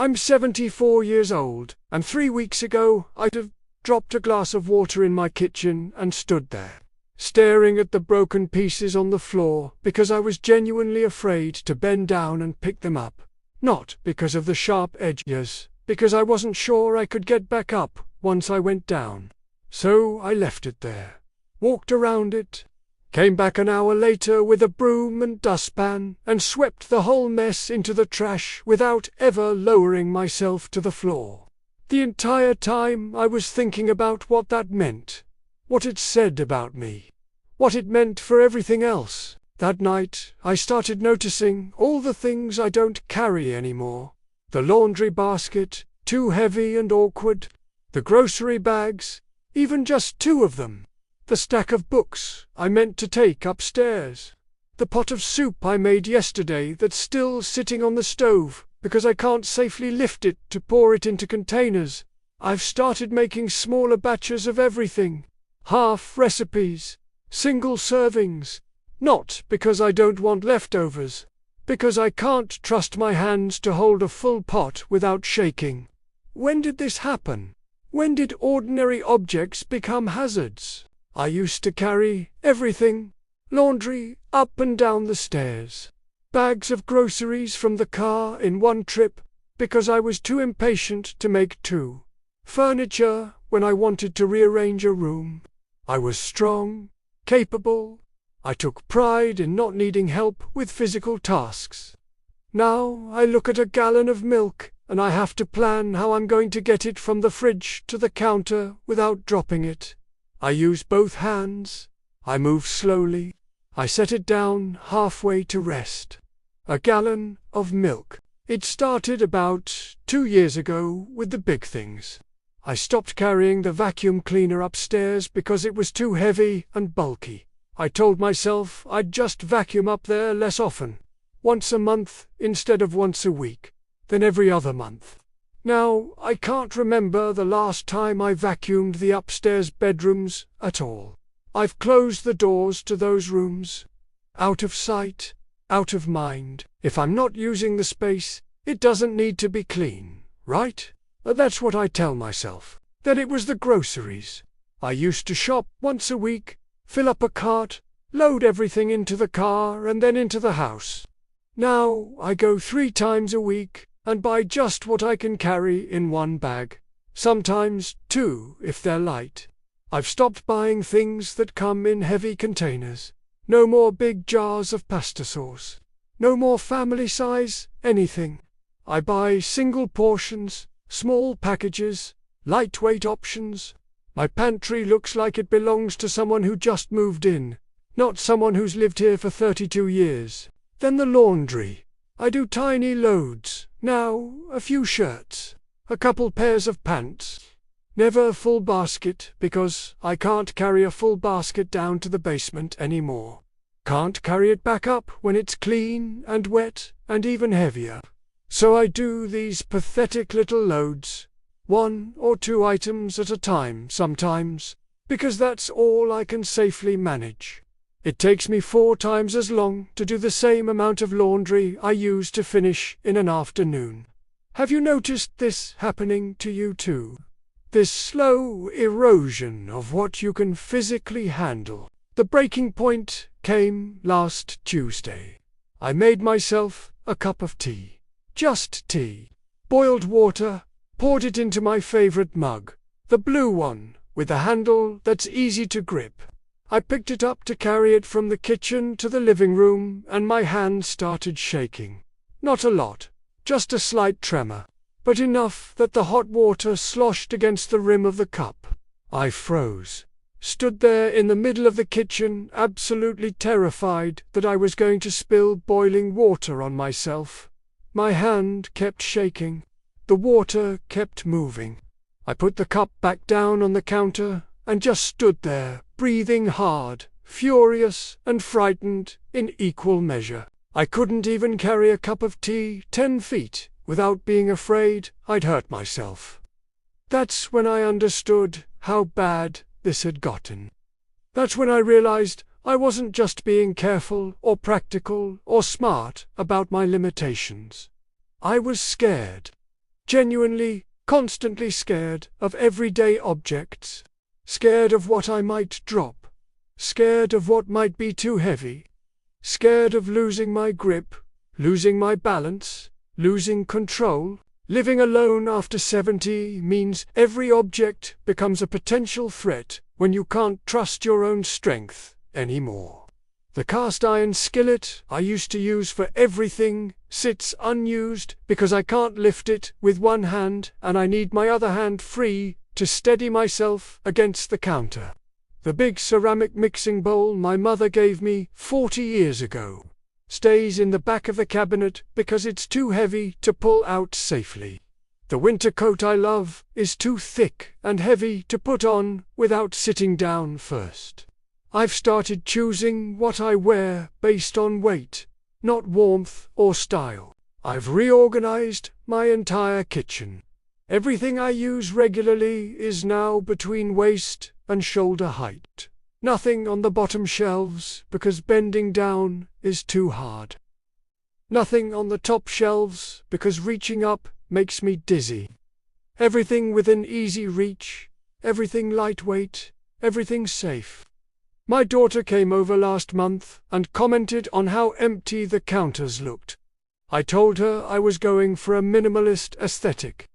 I'm 74 years old, and 3 weeks ago I'd have dropped a glass of water in my kitchen and stood there, staring at the broken pieces on the floor because I was genuinely afraid to bend down and pick them up. Not because of the sharp edges, because I wasn't sure I could get back up once I went down. So I left it there, walked around it, came back an hour later with a broom and dustpan and swept the whole mess into the trash without ever lowering myself to the floor. The entire time I was thinking about what that meant, what it said about me, what it meant for everything else. That night I started noticing all the things I don't carry anymore. The laundry basket, too heavy and awkward, the grocery bags, even just 2 of them, the stack of books I meant to take upstairs, the pot of soup I made yesterday that's still sitting on the stove because I can't safely lift it to pour it into containers. I've started making smaller batches of everything, half recipes, single servings, not because I don't want leftovers, because I can't trust my hands to hold a full pot without shaking. When did this happen? When did ordinary objects become hazards? I used to carry everything, laundry, up and down the stairs, bags of groceries from the car in one trip because I was too impatient to make 2, furniture when I wanted to rearrange a room. I was strong, capable. I took pride in not needing help with physical tasks. Now I look at a gallon of milk and I have to plan how I'm going to get it from the fridge to the counter without dropping it. I use both hands. I move slowly. I set it down halfway to rest. A gallon of milk. It started about 2 years ago with the big things. I stopped carrying the vacuum cleaner upstairs because it was too heavy and bulky. I told myself I'd just vacuum up there less often, once a month instead of once a week, then every other month. Now I can't remember the last time I vacuumed the upstairs bedrooms at all. I've closed the doors to those rooms. Out of sight, out of mind. If I'm not using the space, it doesn't need to be clean, right? That's what I tell myself. Then it was the groceries. I used to shop once a week, fill up a cart, load everything into the car and then into the house. Now I go 3 times a week and buy just what I can carry in one bag, sometimes 2 if they're light. I've stopped buying things that come in heavy containers. No more big jars of pasta sauce. No more family size anything. I buy single portions, small packages, lightweight options. My pantry looks like it belongs to someone who just moved in, not someone who's lived here for 32 years. Then the laundry. I do tiny loads. Now, a few shirts, a couple pairs of pants. Never a full basket because I can't carry a full basket down to the basement anymore. Can't carry it back up when it's clean and wet and even heavier. So I do these pathetic little loads. 1 or 2 items at a time sometimes, because that's all I can safely manage. It takes me 4 times as long to do the same amount of laundry I use to finish in an afternoon. Have you noticed this happening to you too? This slow erosion of what you can physically handle. The breaking point came last Tuesday. I made myself a cup of tea. Just tea. Boiled water. Poured it into my favorite mug, the blue one, with a handle that's easy to grip. I picked it up to carry it from the kitchen to the living room, and my hand started shaking. Not a lot, just a slight tremor, but enough that the hot water sloshed against the rim of the cup. I froze, stood there in the middle of the kitchen, absolutely terrified that I was going to spill boiling water on myself. My hand kept shaking. The water kept moving. I put the cup back down on the counter and just stood there, breathing hard, furious and frightened in equal measure. I couldn't even carry a cup of tea 10 feet without being afraid I'd hurt myself. That's when I understood how bad this had gotten. That's when I realized I wasn't just being careful or practical or smart about my limitations. I was scared. Genuinely, constantly scared of everyday objects. Scared of what I might drop. Scared of what might be too heavy. Scared of losing my grip, losing my balance, losing control. Living alone after 70 means every object becomes a potential threat when you can't trust your own strength anymore. The cast iron skillet I used to use for everything sits unused because I can't lift it with one hand and I need my other hand free to steady myself against the counter. The big ceramic mixing bowl my mother gave me 40 years ago stays in the back of the cabinet because it's too heavy to pull out safely. The winter coat I love is too thick and heavy to put on without sitting down first. I've started choosing what I wear based on weight, not warmth or style. I've reorganized my entire kitchen. Everything I use regularly is now between waist and shoulder height. Nothing on the bottom shelves because bending down is too hard. Nothing on the top shelves because reaching up makes me dizzy. Everything within easy reach, everything lightweight, everything safe. My daughter came over last month and commented on how empty the counters looked. I told her I was going for a minimalist aesthetic.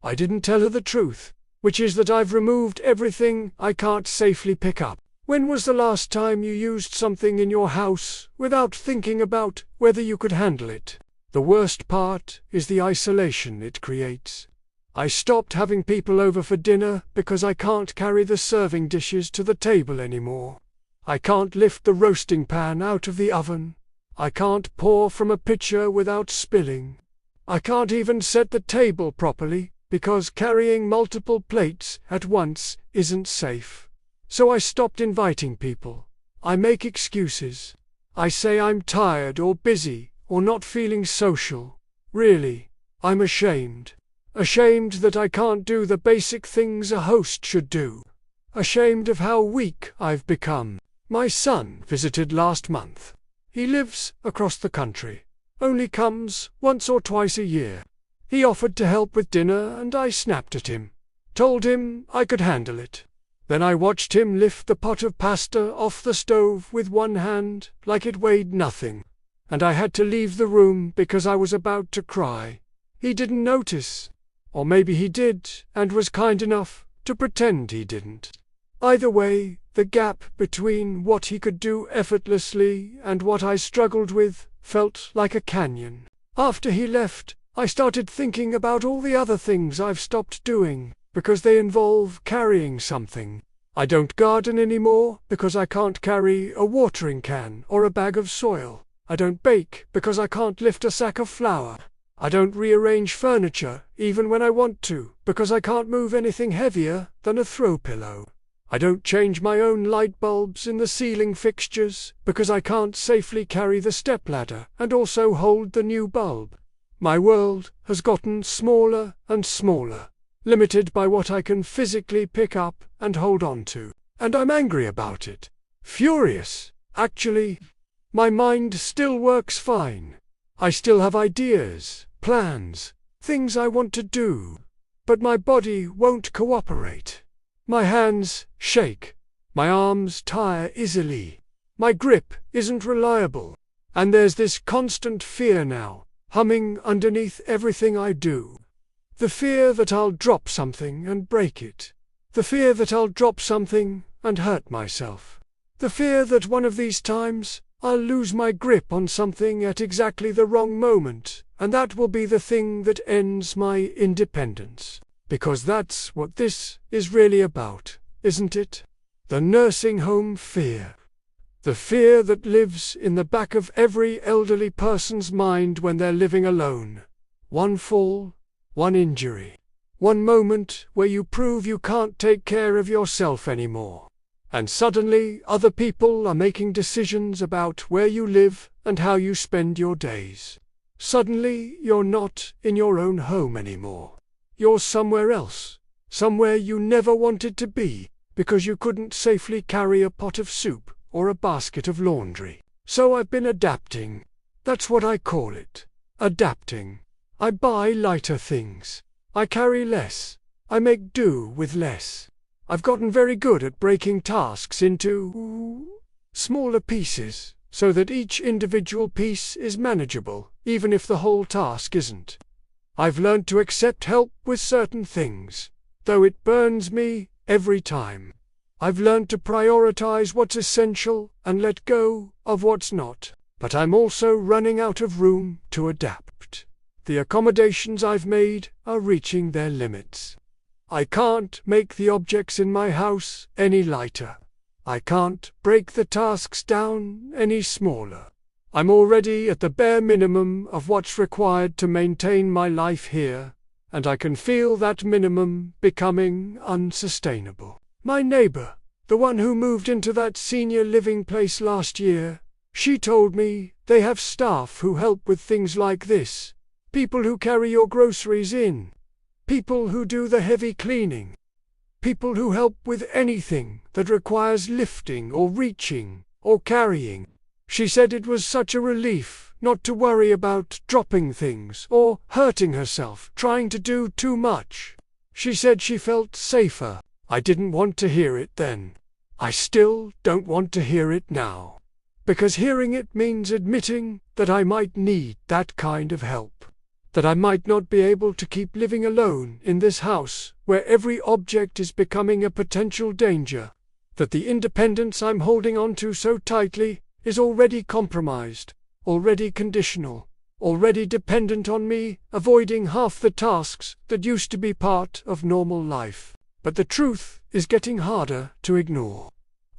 I didn't tell her the truth, which is that I've removed everything I can't safely pick up. When was the last time you used something in your house without thinking about whether you could handle it? The worst part is the isolation it creates. I stopped having people over for dinner because I can't carry the serving dishes to the table anymore. I can't lift the roasting pan out of the oven. I can't pour from a pitcher without spilling. I can't even set the table properly because carrying multiple plates at once isn't safe. So I stopped inviting people. I make excuses. I say I'm tired or busy or not feeling social. Really, I'm ashamed. Ashamed that I can't do the basic things a host should do. Ashamed of how weak I've become. My son visited last month. He lives across the country. Only comes once or twice a year. He offered to help with dinner and I snapped at him. Told him I could handle it. Then I watched him lift the pot of pasta off the stove with one hand like it weighed nothing. And I had to leave the room because I was about to cry. He didn't notice. Or maybe he did and was kind enough to pretend he didn't. Either way, the gap between what he could do effortlessly and what I struggled with felt like a canyon. After he left, I started thinking about all the other things I've stopped doing because they involve carrying something. I don't garden anymore because I can't carry a watering can or a bag of soil. I don't bake because I can't lift a sack of flour. I don't rearrange furniture even when I want to because I can't move anything heavier than a throw pillow. I don't change my own light bulbs in the ceiling fixtures because I can't safely carry the stepladder and also hold the new bulb. My world has gotten smaller and smaller, limited by what I can physically pick up and hold on to. And I'm angry about it. Furious, actually. My mind still works fine. I still have ideas, plans, things I want to do. But my body won't cooperate. My hands shake. My arms tire easily. My grip isn't reliable. And there's this constant fear now, humming underneath everything I do. The fear that I'll drop something and break it. The fear that I'll drop something and hurt myself. The fear that one of these times I'll lose my grip on something at exactly the wrong moment, and that will be the thing that ends my independence. Because that's what this is really about, isn't it? The nursing home fear. The fear that lives in the back of every elderly person's mind when they're living alone. One fall, one injury. One moment where you prove you can't take care of yourself anymore. And suddenly other people are making decisions about where you live and how you spend your days. Suddenly you're not in your own home anymore. You're somewhere else, somewhere you never wanted to be, because you couldn't safely carry a pot of soup or a basket of laundry. So I've been adapting. That's what I call it. Adapting. I buy lighter things. I carry less. I make do with less. I've gotten very good at breaking tasks into smaller pieces, so that each individual piece is manageable, even if the whole task isn't. I've learned to accept help with certain things, though it burns me every time. I've learned to prioritize what's essential and let go of what's not. But I'm also running out of room to adapt. The accommodations I've made are reaching their limits. I can't make the objects in my house any lighter. I can't break the tasks down any smaller. I'm already at the bare minimum of what's required to maintain my life here, and I can feel that minimum becoming unsustainable. My neighbor, the one who moved into that senior living place last year, she told me they have staff who help with things like this. People who carry your groceries in. People who do the heavy cleaning. People who help with anything that requires lifting or reaching or carrying. She said it was such a relief not to worry about dropping things or hurting herself trying to do too much. She said she felt safer. I didn't want to hear it then. I still don't want to hear it now. Because hearing it means admitting that I might need that kind of help. That I might not be able to keep living alone in this house where every object is becoming a potential danger. That the independence I'm holding on to so tightly is already compromised, already conditional, already dependent on me avoiding half the tasks that used to be part of normal life. But the truth is getting harder to ignore.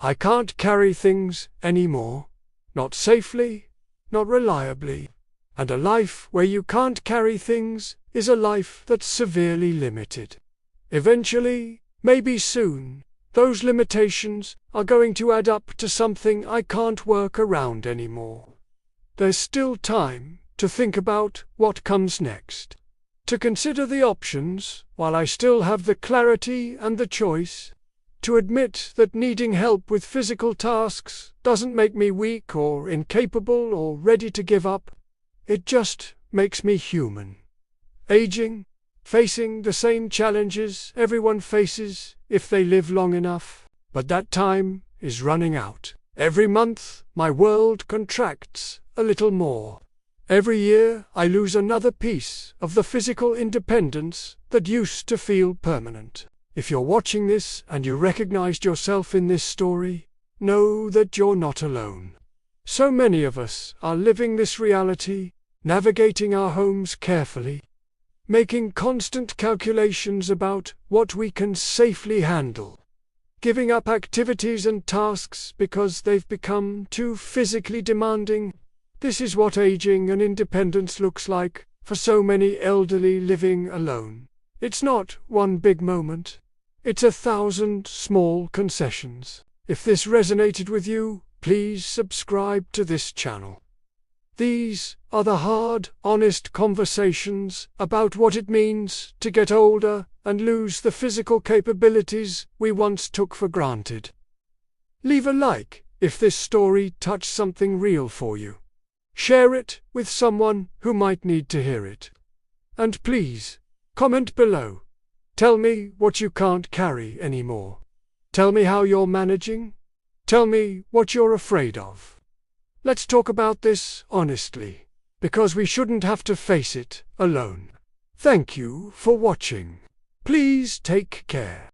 I can't carry things anymore. Not safely, not reliably. And a life where you can't carry things is a life that's severely limited. Eventually, maybe soon, those limitations are going to add up to something I can't work around anymore. There's still time to think about what comes next. To consider the options while I still have the clarity and the choice. To admit that needing help with physical tasks doesn't make me weak or incapable or ready to give up. It just makes me human. Aging, facing the same challenges everyone faces if they live long enough. But that time is running out. Every month my world contracts a little more. Every year I lose another piece of the physical independence that used to feel permanent. If you're watching this and you recognized yourself in this story, know that you're not alone. So many of us are living this reality, navigating our homes carefully, making constant calculations about what we can safely handle, giving up activities and tasks because they've become too physically demanding. This is what aging and independence looks like for so many elderly living alone. It's not one big moment. It's 1,000 small concessions. If this resonated with you, please subscribe to this channel. These are the hard, honest conversations about what it means to get older and lose the physical capabilities we once took for granted. Leave a like if this story touched something real for you. Share it with someone who might need to hear it. And please, comment below. Tell me what you can't carry anymore. Tell me how you're managing. Tell me what you're afraid of. Let's talk about this honestly, because we shouldn't have to face it alone. Thank you for watching. Please take care.